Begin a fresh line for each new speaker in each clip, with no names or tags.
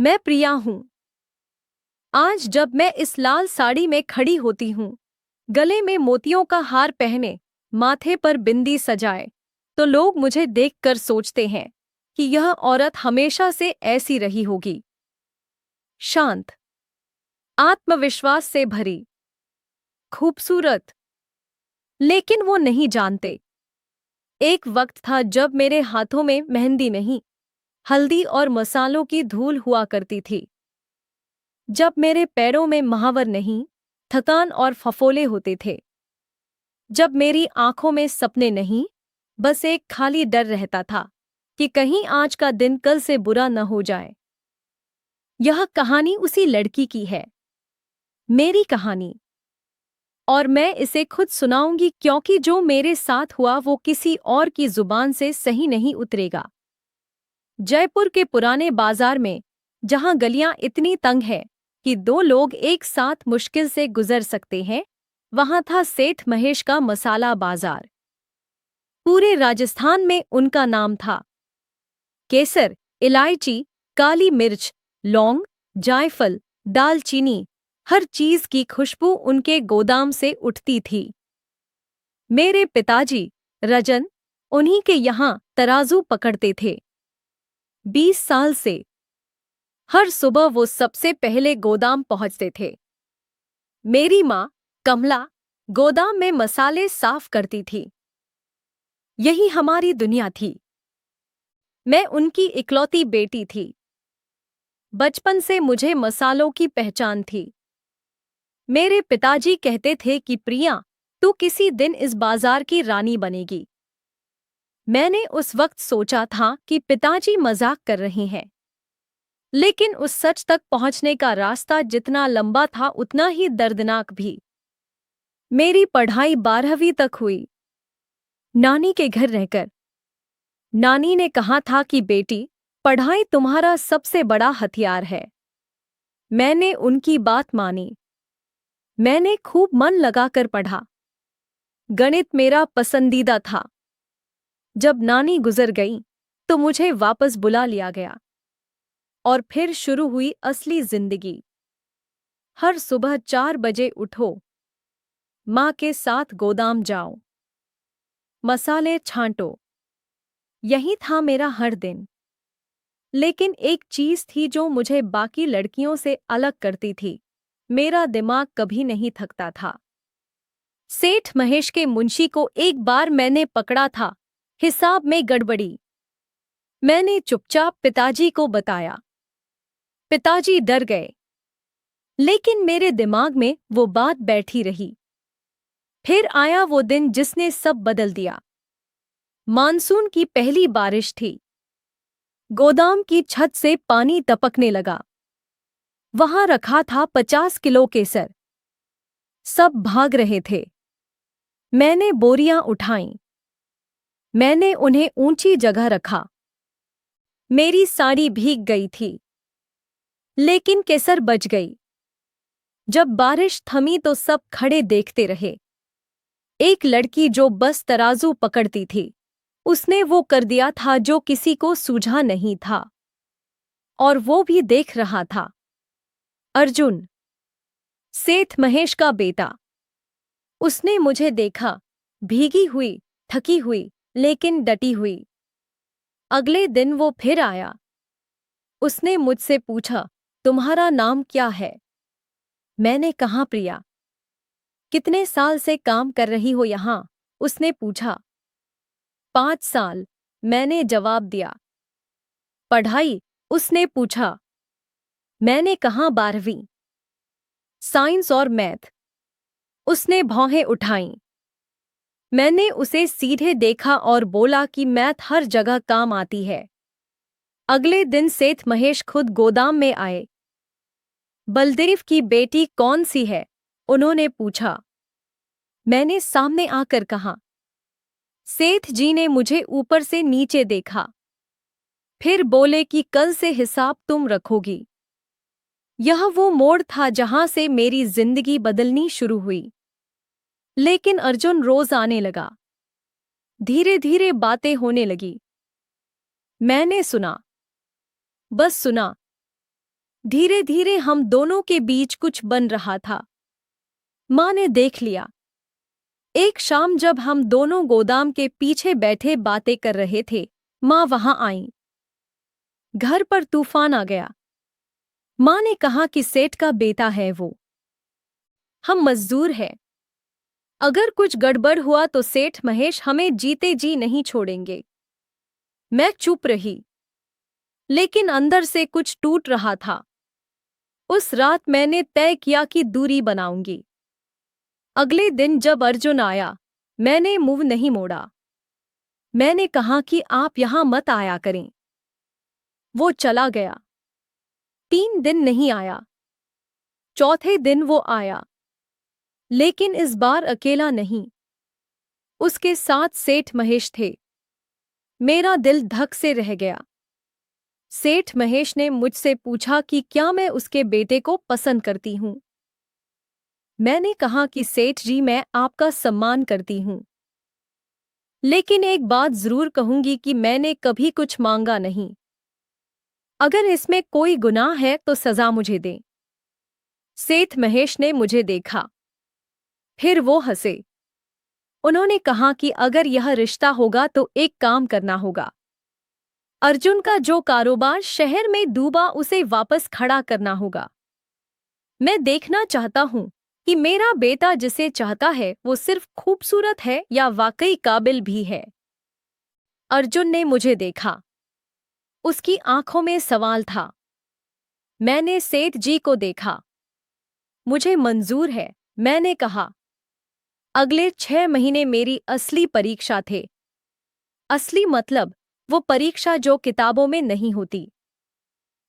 मैं प्रिया हूँ। आज जब मैं इस लाल साड़ी में खड़ी होती हूँ, गले में मोतियों का हार पहने, माथे पर बिंदी सजाए, तो लोग मुझे देखकर सोचते हैं कि यह औरत हमेशा से ऐसी रही होगी। शांत, आत्मविश्वास से भरी, खूबसूरत। लेकिन वो नहीं जानते, एक वक्त था जब मेरे हाथों में मेहंदी नहीं, हल्दी और मसालों की धूल हुआ करती थी। जब मेरे पैरों में महावर नहीं, थकान और फफोले होते थे। जब मेरी आंखों में सपने नहीं, बस एक खाली डर रहता था कि कहीं आज का दिन कल से बुरा न हो जाए। यह कहानी उसी लड़की की है, मेरी कहानी। और मैं इसे खुद सुनाऊंगी, क्योंकि जो मेरे साथ हुआ वो किसी और की जुबान से सही नहीं उतरेगा। जयपुर के पुराने बाजार में, जहां गलियां इतनी तंग है कि दो लोग एक साथ मुश्किल से गुजर सकते हैं, वहां था सेठ महेश का मसाला बाजार। पूरे राजस्थान में उनका नाम था। केसर, इलायची, काली मिर्च, लौंग, जायफल, दालचीनी, हर चीज की खुशबू उनके गोदाम से उठती थी। मेरे पिताजी, रजन, उन्हीं के यहाँ तराजू पकड़ते थे। 20 साल से हर सुबह वो सबसे पहले गोदाम पहुंचते थे। मेरी माँ, कमला, गोदाम में मसाले साफ करती थी। यही हमारी दुनिया थी। मैं उनकी इकलौती बेटी थी। बचपन से मुझे मसालों की पहचान थी। मेरे पिताजी कहते थे कि प्रिया, तू किसी दिन इस बाजार की रानी बनेगी। मैंने उस वक्त सोचा था कि पिताजी मजाक कर रहे हैं। लेकिन उस सच तक पहुंचने का रास्ता जितना लंबा था उतना ही दर्दनाक भी। मेरी पढ़ाई 12वीं तक हुई, नानी के घर रहकर। नानी ने कहा था कि बेटी, पढ़ाई तुम्हारा सबसे बड़ा हथियार है। मैंने उनकी बात मानी। मैंने खूब मन लगाकर पढ़ा। गणित मेरा पसंदीदा था। जब नानी गुजर गई तो मुझे वापस बुला लिया गया। और फिर शुरू हुई असली जिंदगी। हर सुबह 4 बजे उठो, माँ के साथ गोदाम जाओ, मसाले छांटो। यही था मेरा हर दिन। लेकिन एक चीज थी जो मुझे बाकी लड़कियों से अलग करती थी, मेरा दिमाग कभी नहीं थकता था। सेठ महेश के मुंशी को एक बार मैंने पकड़ा था, हिसाब में गड़बड़ी। मैंने चुपचाप पिताजी को बताया। पिताजी डर गए, लेकिन मेरे दिमाग में वो बात बैठी रही। फिर आया वो दिन जिसने सब बदल दिया। मानसून की पहली बारिश थी। गोदाम की छत से पानी टपकने लगा। वहां रखा था 50 किलो केसर। सब भाग रहे थे। मैंने बोरियां उठाईं। मैंने उन्हें ऊंची जगह रखा। मेरी साड़ी भीग गई थी, लेकिन केसर बच गई। जब बारिश थमी तो सब खड़े देखते रहे। एक लड़की जो बस तराजू पकड़ती थी, उसने वो कर दिया था जो किसी को सूझा नहीं था। और वो भी देख रहा था। अर्जुन, सेठ महेश का बेटा। उसने मुझे देखा, भीगी हुई, थकी हुई, लेकिन डटी हुई। अगले दिन वो फिर आया। उसने मुझसे पूछा, तुम्हारा नाम क्या है? मैंने कहा प्रिया। कितने साल से काम कर रही हो यहां? उसने पूछा। 5 साल, मैंने जवाब दिया। पढ़ाई? उसने पूछा। मैंने कहा 12वीं। साइंस और मैथ? उसने भौहें उठाईं। मैंने उसे सीधे देखा और बोला कि मैथ हर जगह काम आती है। अगले दिन सेठ महेश खुद गोदाम में आए। बलदेव की बेटी कौन सी है? उन्होंने पूछा। मैंने सामने आकर कहा। सेठ जी ने मुझे ऊपर से नीचे देखा। फिर बोले कि कल से हिसाब तुम रखोगी। यह वो मोड़ था जहां से मेरी जिंदगी बदलनी शुरू हुई। लेकिन अर्जुन रोज आने लगा। धीरे धीरे बातें होने लगी। मैंने सुना, बस सुना। धीरे धीरे हम दोनों के बीच कुछ बन रहा था। माँ ने देख लिया। एक शाम जब हम दोनों गोदाम के पीछे बैठे बातें कर रहे थे, माँ वहां आई। घर पर तूफान आ गया। माँ ने कहा कि सेठ का बेटा है वो। हम मजदूर हैं। अगर कुछ गड़बड़ हुआ तो सेठ महेश हमें जीते जी नहीं छोड़ेंगे। मैं चुप रही, लेकिन अंदर से कुछ टूट रहा था। उस रात मैंने तय किया कि दूरी बनाऊंगी। अगले दिन जब अर्जुन आया, मैंने मुंह नहीं मोड़ा। मैंने कहा कि आप यहां मत आया करें। वो चला गया। 3 दिन नहीं आया। चौथे दिन वो आया, लेकिन इस बार अकेला नहीं। उसके साथ सेठ महेश थे। मेरा दिल धक से रह गया। सेठ महेश ने मुझसे पूछा कि क्या मैं उसके बेटे को पसंद करती हूं। मैंने कहा कि सेठ जी, मैं आपका सम्मान करती हूं, लेकिन एक बात जरूर कहूंगी कि मैंने कभी कुछ मांगा नहीं। अगर इसमें कोई गुनाह है तो सजा मुझे दें। सेठ महेश ने मुझे देखा, फिर वो हंसे। उन्होंने कहा कि अगर यह रिश्ता होगा तो एक काम करना होगा। अर्जुन का जो कारोबार शहर में डूबा उसे वापस खड़ा करना होगा। मैं देखना चाहता हूं कि मेरा बेटा जिसे चाहता है वो सिर्फ खूबसूरत है या वाकई काबिल भी है। अर्जुन ने मुझे देखा। उसकी आंखों में सवाल था। मैंने सेठ जी को देखा। मुझे मंजूर है, मैंने कहा। अगले 6 महीने मेरी असली परीक्षा थे। असली मतलब वो परीक्षा जो किताबों में नहीं होती,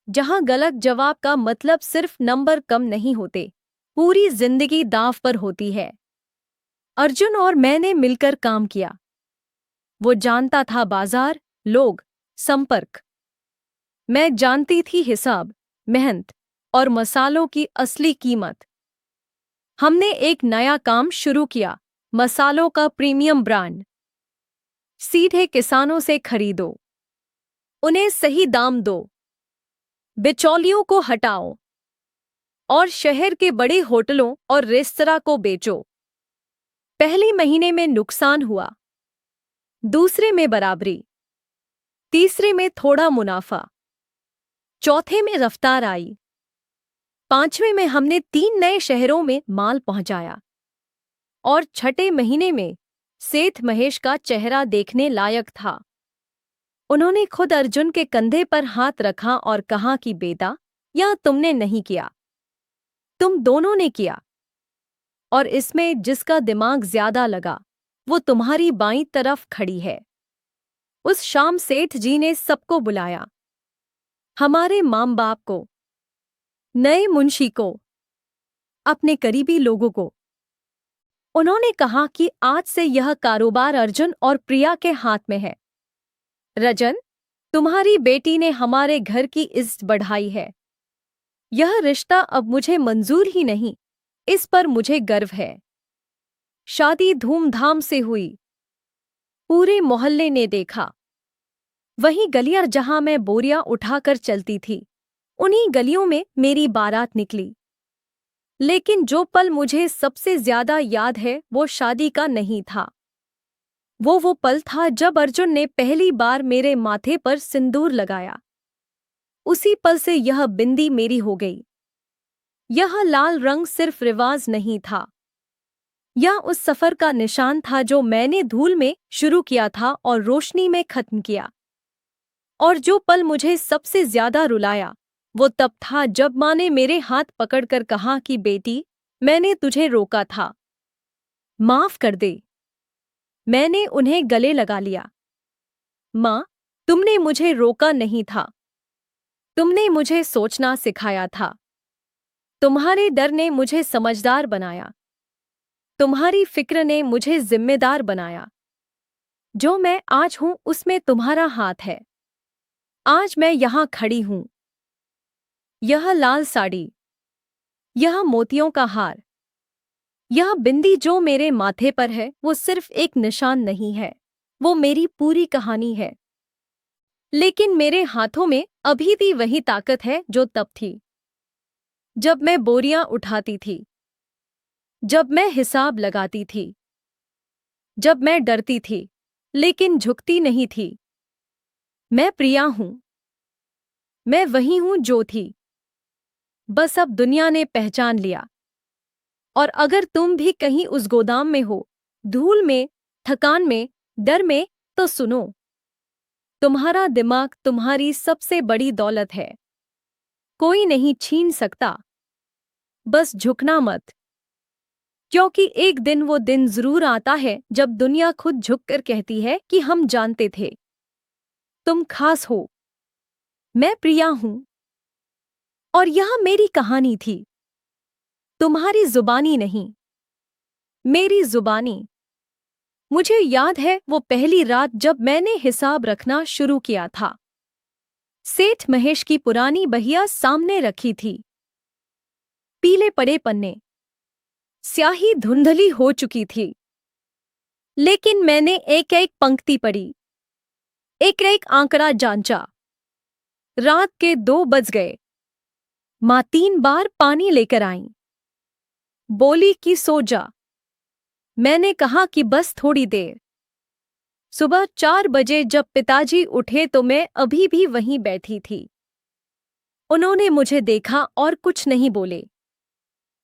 जहां गलत जवाब का मतलब सिर्फ नंबर कम नहीं होते, पूरी जिंदगी दांव पर होती है। अर्जुन और मैंने मिलकर काम किया। वो जानता था बाजार, लोग, संपर्क। मैं जानती थी हिसाब, मेहनत और मसालों की असली कीमत। हमने एक नया काम शुरू किया, मसालों का प्रीमियम ब्रांड। सीधे किसानों से खरीदो, उन्हें सही दाम दो, बिचौलियों को हटाओ और शहर के बड़े होटलों और रेस्तरां को बेचो। पहले महीने में नुकसान हुआ, दूसरे में बराबरी, तीसरे में थोड़ा मुनाफा, चौथे में रफ्तार आई, 5वें में हमने 3 नए शहरों में माल पहुंचाया और छठे महीने में सेठ महेश का चेहरा देखने लायक था। उन्होंने खुद अर्जुन के कंधे पर हाथ रखा और कहा कि बेटा, यह तुमने नहीं किया, तुम दोनों ने किया। और इसमें जिसका दिमाग ज्यादा लगा वो तुम्हारी बाईं तरफ खड़ी है। उस शाम सेठ जी ने सबको बुलाया, हमारे माँ बाप को, नए मुंशी को, अपने करीबी लोगों को। उन्होंने कहा कि आज से यह कारोबार अर्जुन और प्रिया के हाथ में है। रजन, तुम्हारी बेटी ने हमारे घर की इज्जत बढ़ाई है। यह रिश्ता अब मुझे मंजूर ही नहीं, इस पर मुझे गर्व है। शादी धूमधाम से हुई। पूरे मोहल्ले ने देखा। वही गलियां जहां मैं बोरियां उठाकर चलती थी, उन्हीं गलियों में मेरी बारात निकली। लेकिन जो पल मुझे सबसे ज्यादा याद है वो शादी का नहीं था। वो पल था जब अर्जुन ने पहली बार मेरे माथे पर सिंदूर लगाया। उसी पल से यह बिंदी मेरी हो गई। यह लाल रंग सिर्फ रिवाज नहीं था, यह उस सफर का निशान था जो मैंने धूल में शुरू किया था और रोशनी में खत्म किया। और जो पल मुझे सबसे ज्यादा रुलाया वो तब था जब माँ ने मेरे हाथ पकड़कर कहा कि बेटी, मैंने तुझे रोका था, माफ कर दे। मैंने उन्हें गले लगा लिया। माँ, तुमने मुझे रोका नहीं था, तुमने मुझे सोचना सिखाया था। तुम्हारे डर ने मुझे समझदार बनाया, तुम्हारी फिक्र ने मुझे जिम्मेदार बनाया। जो मैं आज हूं उसमें तुम्हारा हाथ है। आज मैं यहां खड़ी हूं। यह लाल साड़ी, यह मोतियों का हार, यह बिंदी जो मेरे माथे पर है वो सिर्फ एक निशान नहीं है, वो मेरी पूरी कहानी है। लेकिन मेरे हाथों में अभी भी वही ताकत है जो तब थी। जब मैं बोरियां उठाती थी, जब मैं हिसाब लगाती थी, जब मैं डरती थी लेकिन झुकती नहीं थी। मैं प्रिया हूं, मैं वही हूं जो थी, बस अब दुनिया ने पहचान लिया। और अगर तुम भी कहीं उस गोदाम में हो, धूल में, थकान में, डर में, तो सुनो, तुम्हारा दिमाग तुम्हारी सबसे बड़ी दौलत है। कोई नहीं छीन सकता, बस झुकना मत। क्योंकि एक दिन वो दिन जरूर आता है जब दुनिया खुद झुककर कहती है कि हम जानते थे, तुम खास हो। मैं प्रिया हूं और यह मेरी कहानी थी, तुम्हारी जुबानी नहीं, मेरी जुबानी। मुझे याद है वो पहली रात जब मैंने हिसाब रखना शुरू किया था। सेठ महेश की पुरानी बहिया सामने रखी थी, पीले पड़े पन्ने, स्याही धुंधली हो चुकी थी। लेकिन मैंने एक एक पंक्ति पढ़ी, एक एक आंकड़ा जांचा। रात के 2 बज गए। माँ 3 बार पानी लेकर आईं। बोली कि सो जा। मैंने कहा कि बस थोड़ी देर। सुबह 4 बजे जब पिताजी उठे तो मैं अभी भी वहीं बैठी थी। उन्होंने मुझे देखा और कुछ नहीं बोले,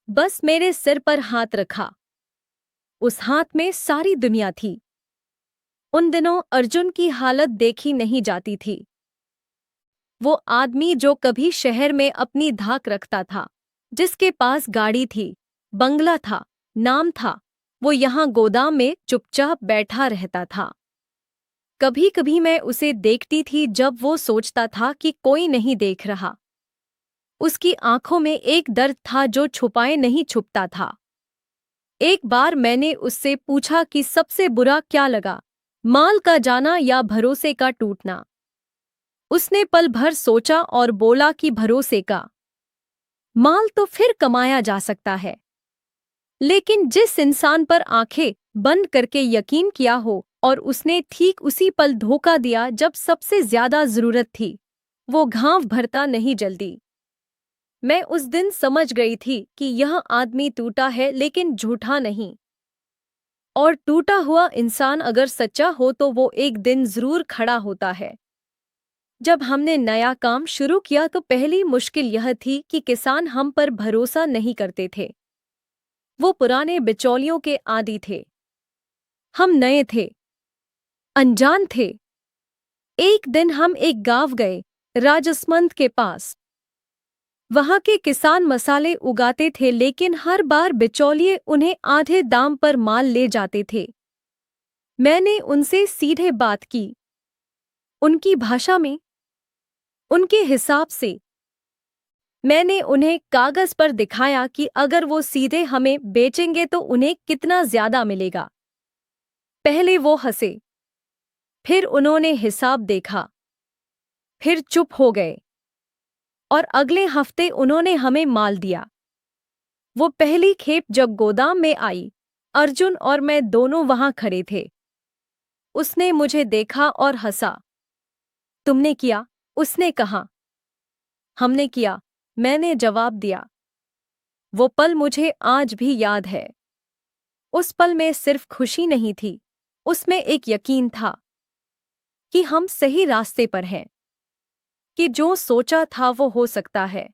बस मेरे सिर पर हाथ रखा। उस हाथ में सारी दुनिया थी। उन दिनों अर्जुन की हालत देखी नहीं जाती थी। वो आदमी जो कभी शहर में अपनी धाक रखता था, जिसके पास गाड़ी थी, बंगला था, नाम था, वो यहाँ गोदाम में चुपचाप बैठा रहता था। कभी कभी मैं उसे देखती थी जब वो सोचता था कि कोई नहीं देख रहा। उसकी आंखों में एक दर्द था जो छुपाए नहीं छुपता था। एक बार मैंने उससे पूछा कि सबसे बुरा क्या लगा, माल का जाना या भरोसे का टूटना। उसने पल भर सोचा और बोला कि भरोसे का। माल तो फिर कमाया जा सकता है, लेकिन जिस इंसान पर आंखें बंद करके यकीन किया हो और उसने ठीक उसी पल धोखा दिया जब सबसे ज्यादा जरूरत थी, वो घाव भरता नहीं जल्दी। मैं उस दिन समझ गई थी कि यह आदमी टूटा है लेकिन झूठा नहीं। और टूटा हुआ इंसान अगर सच्चा हो तो वो एक दिन जरूर खड़ा होता है। जब हमने नया काम शुरू किया तो पहली मुश्किल यह थी कि किसान हम पर भरोसा नहीं करते थे। वो पुराने बिचौलियों के आदी थे। हम नए थे, अनजान थे। एक दिन हम एक गांव गए, राजसमंद के पास। वहां के किसान मसाले उगाते थे लेकिन हर बार बिचौलिए उन्हें आधे दाम पर माल ले जाते थे। मैंने उनसे सीधे बात की, उनकी भाषा में, उनके हिसाब से। मैंने उन्हें कागज पर दिखाया कि अगर वो सीधे हमें बेचेंगे तो उन्हें कितना ज्यादा मिलेगा। पहले वो हंसे, फिर उन्होंने हिसाब देखा, फिर चुप हो गए। और अगले हफ्ते उन्होंने हमें माल दिया। वो पहली खेप जब गोदाम में आई, अर्जुन और मैं दोनों वहां खड़े थे। उसने मुझे देखा और हंसा। तुमने किया? उसने कहा। हमने किया, मैंने जवाब दिया। वो पल मुझे आज भी याद है। उस पल में सिर्फ खुशी नहीं थी, उसमें एक यकीन था कि हम सही रास्ते पर हैं, कि जो सोचा था वो हो सकता है,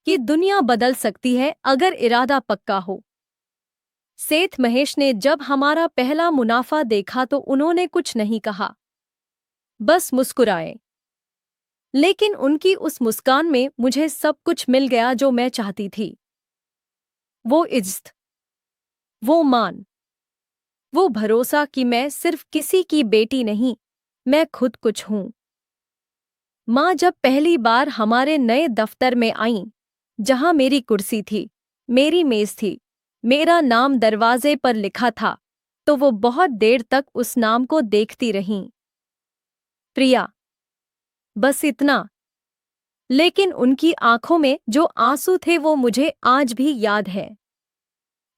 कि दुनिया बदल सकती है अगर इरादा पक्का हो। सेठ महेश ने जब हमारा पहला मुनाफा देखा तो उन्होंने कुछ नहीं कहा, बस मुस्कुराए। लेकिन उनकी उस मुस्कान में मुझे सब कुछ मिल गया जो मैं चाहती थी। वो इज्जत, वो मान, वो भरोसा कि मैं सिर्फ किसी की बेटी नहीं, मैं खुद कुछ हूं। माँ जब पहली बार हमारे नए दफ्तर में आईं, जहां मेरी कुर्सी थी, मेरी मेज थी, मेरा नाम दरवाजे पर लिखा था, तो वो बहुत देर तक उस नाम को देखती रहीं। प्रिया, बस इतना। लेकिन उनकी आंखों में जो आंसू थे वो मुझे आज भी याद है।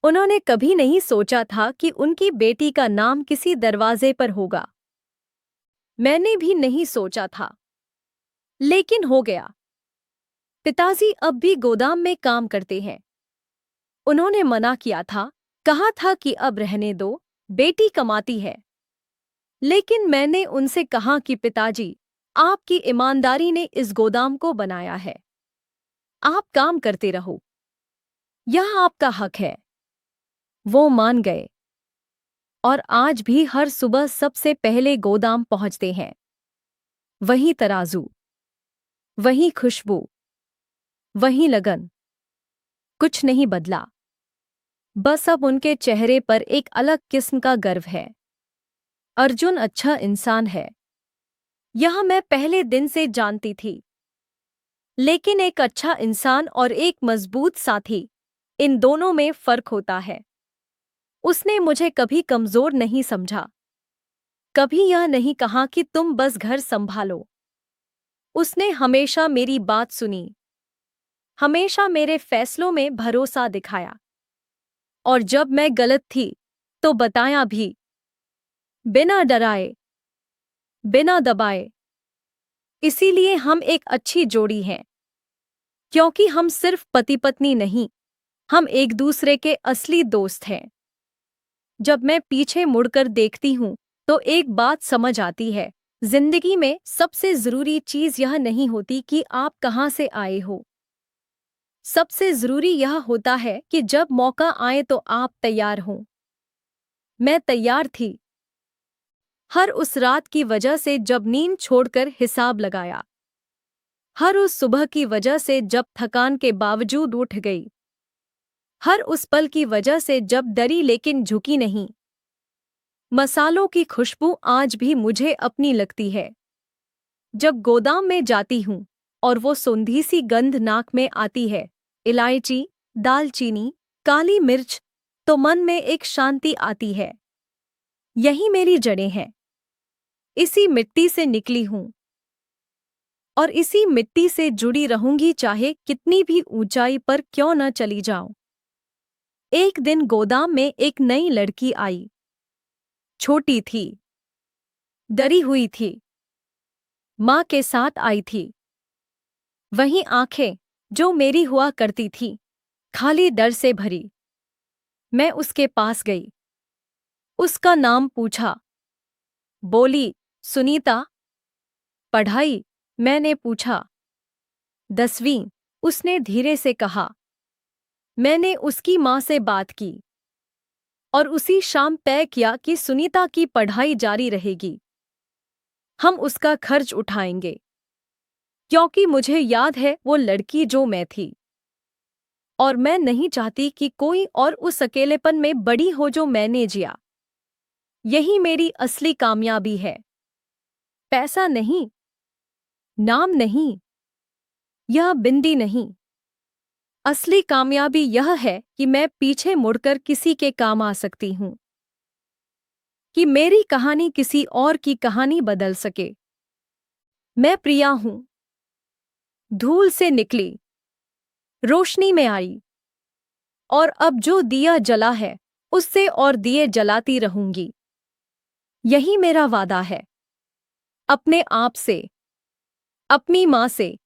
उन्होंने कभी नहीं सोचा था कि उनकी बेटी का नाम किसी दरवाजे पर होगा। मैंने भी नहीं सोचा था, लेकिन हो गया। पिताजी अब भी गोदाम में काम करते हैं। उन्होंने मना किया था, कहा था कि अब रहने दो, बेटी कमाती है। लेकिन मैंने उनसे कहा कि पिताजी, आपकी ईमानदारी ने इस गोदाम को बनाया है। आप काम करते रहो, यह आपका हक है। वो मान गए और आज भी हर सुबह सबसे पहले गोदाम पहुंचते हैं। वही तराजू, वही खुशबू, वही लगन, कुछ नहीं बदला। बस अब उनके चेहरे पर एक अलग किस्म का गर्व है। अर्जुन अच्छा इंसान है, यह मैं पहले दिन से जानती थी। लेकिन एक अच्छा इंसान और एक मजबूत साथी, इन दोनों में फर्क होता है। उसने मुझे कभी कमजोर नहीं समझा, कभी यह नहीं कहा कि तुम बस घर संभालो। उसने हमेशा मेरी बात सुनी, हमेशा मेरे फैसलों में भरोसा दिखाया, और जब मैं गलत थी तो बताया भी, बिना डराए, बिना दबाए। इसीलिए हम एक अच्छी जोड़ी हैं, क्योंकि हम सिर्फ पति पत्नी नहीं, हम एक दूसरे के असली दोस्त हैं। जब मैं पीछे मुड़कर देखती हूँ तो एक बात समझ आती है, जिंदगी में सबसे जरूरी चीज यह नहीं होती कि आप कहाँ से आए हो। सबसे जरूरी यह होता है कि जब मौका आए तो आप तैयार हों। मैं तैयार थी। हर उस रात की वजह से जब नींद छोड़कर हिसाब लगाया, हर उस सुबह की वजह से जब थकान के बावजूद उठ गई, हर उस पल की वजह से जब डरी लेकिन झुकी नहीं। मसालों की खुशबू आज भी मुझे अपनी लगती है। जब गोदाम में जाती हूँ और वो सौंधी सी गंध नाक में आती है, इलायची, दालचीनी, काली मिर्च, तो मन में एक शांति आती है। यही मेरी जड़ें हैं, इसी मिट्टी से निकली हूँ और इसी मिट्टी से जुड़ी रहूंगी, चाहे कितनी भी ऊंचाई पर क्यों न चली जाऊं। एक दिन गोदाम में एक नई लड़की आई। छोटी थी, डरी हुई थी, माँ के साथ आई थी। वही आंखें जो मेरी हुआ करती थी, खाली डर से भरी। मैं उसके पास गई, उसका नाम पूछा। बोली, सुनीता। पढ़ाई? मैंने पूछा। 10वीं, उसने धीरे से कहा। मैंने उसकी माँ से बात की और उसी शाम तय किया कि सुनीता की पढ़ाई जारी रहेगी। हम उसका खर्च उठाएंगे, क्योंकि मुझे याद है वो लड़की जो मैं थी, और मैं नहीं चाहती कि कोई और उस अकेलेपन में बड़ी हो जो मैंने जिया। यही मेरी असली कामयाबी है। पैसा नहीं, नाम नहीं, यह बिंदी नहीं। असली कामयाबी यह है कि मैं पीछे मुड़कर किसी के काम आ सकती हूँ, कि मेरी कहानी किसी और की कहानी बदल सके। मैं प्रिया हूँ, धूल से निकली, रोशनी में आई, और अब जो दिया जला है उससे और दिए जलाती रहूंगी। यही मेरा वादा है, अपने आप से, अपनी माँ से,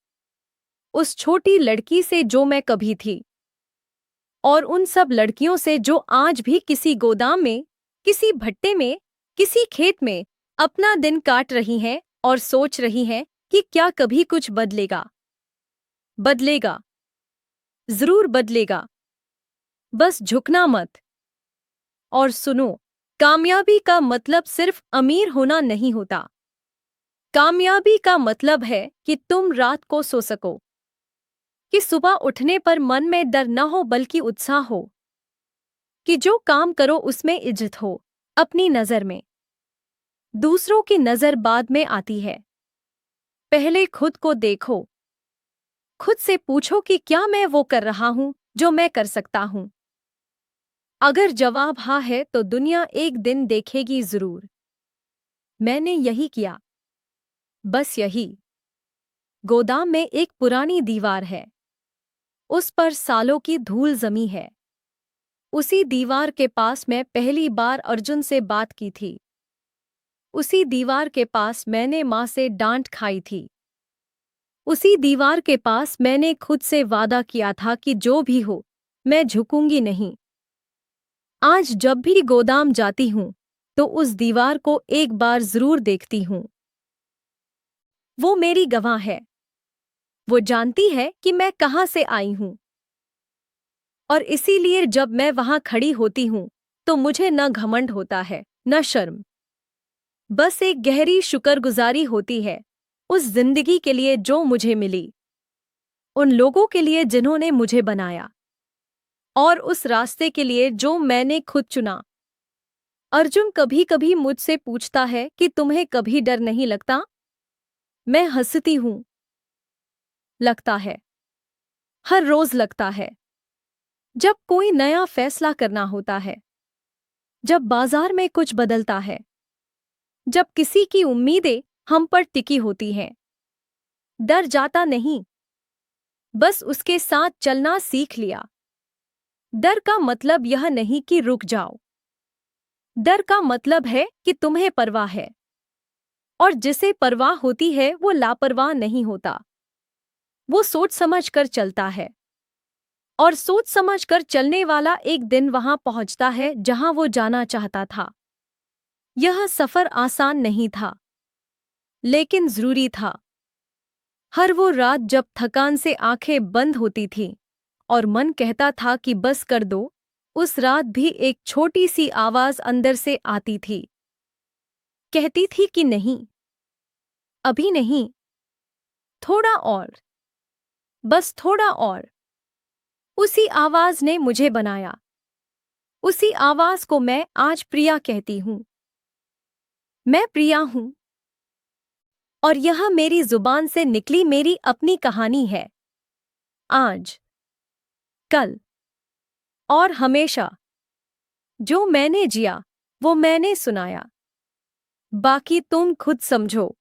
उस छोटी लड़की से जो मैं कभी थी, और उन सब लड़कियों से जो आज भी किसी गोदाम में, किसी भट्टे में, किसी खेत में अपना दिन काट रही हैं और सोच रही हैं कि क्या कभी कुछ बदलेगा। बदलेगा, जरूर बदलेगा। बस झुकना मत। और सुनो, कामयाबी का मतलब सिर्फ अमीर होना नहीं होता। कामयाबी का मतलब है कि तुम रात को सो सको, कि सुबह उठने पर मन में डर न हो बल्कि उत्साह हो, कि जो काम करो उसमें इज्जत हो। अपनी नजर में, दूसरों की नजर बाद में आती है। पहले खुद को देखो, खुद से पूछो कि क्या मैं वो कर रहा हूं जो मैं कर सकता हूं। अगर जवाब हाँ है तो दुनिया एक दिन देखेगी जरूर। मैंने यही किया, बस यही। गोदाम में एक पुरानी दीवार है, उस पर सालों की धूल जमी है। उसी दीवार के पास मैं पहली बार अर्जुन से बात की थी। उसी दीवार के पास मैंने माँ से डांट खाई थी। उसी दीवार के पास मैंने खुद से वादा किया था कि जो भी हो, मैं झुकूंगी नहीं। आज जब भी गोदाम जाती हूँ, तो उस दीवार को एक बार जरूर देखती हूँ। वो मेरी गवाह है। वो जानती है कि मैं कहाँ से आई हूँ। और इसीलिए जब मैं वहां खड़ी होती हूँ, तो मुझे न घमंड होता है, न शर्म। बस एक गहरी शुक्रगुजारी होती है उस जिंदगी के लिए जो मुझे मिली, उन लोगों के लिए जिन्होंने मुझे बनाया, और उस रास्ते के लिए जो मैंने खुद चुना। अर्जुन कभी कभी मुझसे पूछता है कि तुम्हें कभी डर नहीं लगता? मैं हंसती हूं। लगता है। हर रोज लगता है। जब कोई नया फैसला करना होता है, जब बाजार में कुछ बदलता है, जब किसी की उम्मीदें हम पर टिकी होती हैं। डर जाता नहीं, बस उसके साथ चलना सीख लिया। डर का मतलब यह नहीं कि रुक जाओ। डर का मतलब है कि तुम्हें परवाह है, और जिसे परवाह होती है वो लापरवाह नहीं होता। वो सोच समझ कर चलता है, और सोच समझ कर चलने वाला एक दिन वहां पहुंचता है जहां वो जाना चाहता था। यह सफर आसान नहीं था, लेकिन जरूरी था। हर वो रात जब थकान से आंखें बंद होती थीं और मन कहता था कि बस कर दो, उस रात भी एक छोटी सी आवाज अंदर से आती थी। कहती थी कि नहीं, अभी नहीं, थोड़ा और, बस थोड़ा और। उसी आवाज ने मुझे बनाया। उसी आवाज को मैं आज प्रिया कहती हूँ। मैं प्रिया हूँ, और यह मेरी जुबान से निकली मेरी अपनी कहानी है। आज, कल और हमेशा जो मैंने जिया, वो मैंने सुनाया। बाकी तुम खुद समझो।